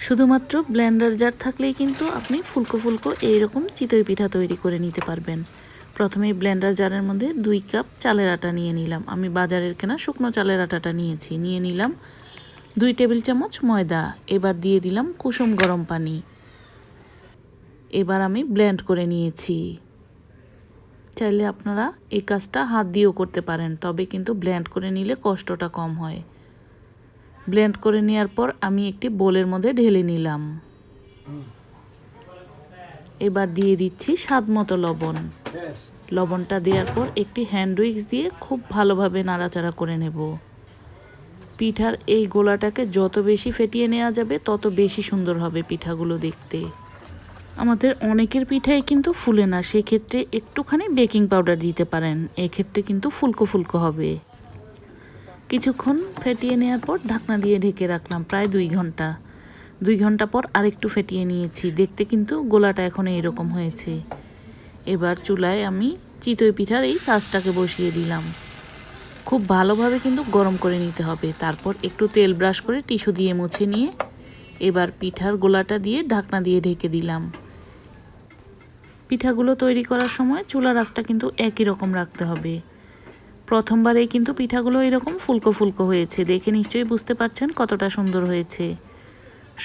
শুধুমাত্র Blender jar থাকলেই কিন্তু আপনি ফুলকো ফুলকো এইরকম চিতই পিঠা তৈরি করে নিতে পারবেন। প্রথমে ব্লেন্ডার জারের মধ্যে 2 কাপ চালের আটা নিয়ে নিলাম। আমি বাজারের কেনা শুকনো চালের আটাটা নিয়ে নিলাম 2 টেবিল চামচ ময়দা। এবার দিয়ে দিলাম কুসুম গরম পানি। এবার আমি ব্লেন্ড করে নিয়েছি। চাইলে আপনারা এই কাজটা হাত দিয়েও করতে পারেন, তবে কিন্তু ব্লেন্ড করে নিলে কষ্টটা কম হয়। ব্লেন্ড করে নেওয়ার পর আমি একটি বোলের মধ্যে ঢেলে নিলাম। এবার দিয়ে দিচ্ছি স্বাদ মতো লবণ। লবণটা দেওয়ার পর একটি হ্যান্ড উইক্স দিয়ে খুব ভালোভাবে নাড়াচাড়া করে নেব। পিঠার এই গোলাটাকে যত বেশি ফেটিয়ে নেওয়া যাবে তত বেশি সুন্দর হবে পিঠাগুলো দেখতে। আমাদের অনেকের পিঠাই কিন্তু ফুলে না, সেক্ষেত্রে একটুখানি বেকিং পাউডার দিতে পারেন, এক্ষেত্রে কিন্তু ফুলকো ফুলকো হবে। কিছুক্ষণ ফেটিয়ে নেওয়ার পর ঢাকনা দিয়ে ঢেকে রাখলাম প্রায় 2 ঘন্টা। 2 ঘন্টা পর আরেকটু ফেটিয়ে নিয়েছি, দেখতে কিন্তু গোলাটা এখন এইরকম হয়েছে। এবার চুলায় আমি চিতই পিঠার এই সাজটাকে বসিয়ে দিলাম। খুব ভালোভাবে কিন্তু গরম করে নিতে হবে। তারপর একটু তেল ব্রাশ করে টিস্যু দিয়ে মুছে নিয়ে এবার পিঠার গোলাটা দিয়ে ঢাকনা দিয়ে ঢেকে দিলাম। পিঠাগুলো তৈরি করার সময় চুলার আঁচটা কিন্তু একই রকম রাখতে হবে। প্রথমবারেই কিন্তু পিঠাগুলো এরকম ফুলকো ফুলকো হয়েছে, দেখে নিশ্চয়ই বুঝতে পারছেন কতটা সুন্দর হয়েছে।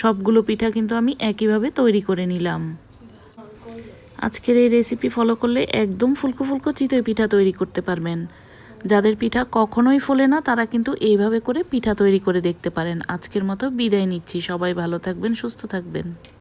সবগুলো পিঠা কিন্তু আমি একইভাবে তৈরি করে নিলাম। আজকের এই রেসিপি ফলো করলে একদম ফুলকো ফুলকো চিতই পিঠা তৈরি করতে পারবেন। যাদের পিঠা কখনোই ফোলে না তারা কিন্তু এইভাবে করে পিঠা তৈরি করে দেখতে পারেন। আজকের মতো বিদায় নিচ্ছি। সবাই ভালো থাকবেন, সুস্থ থাকবেন।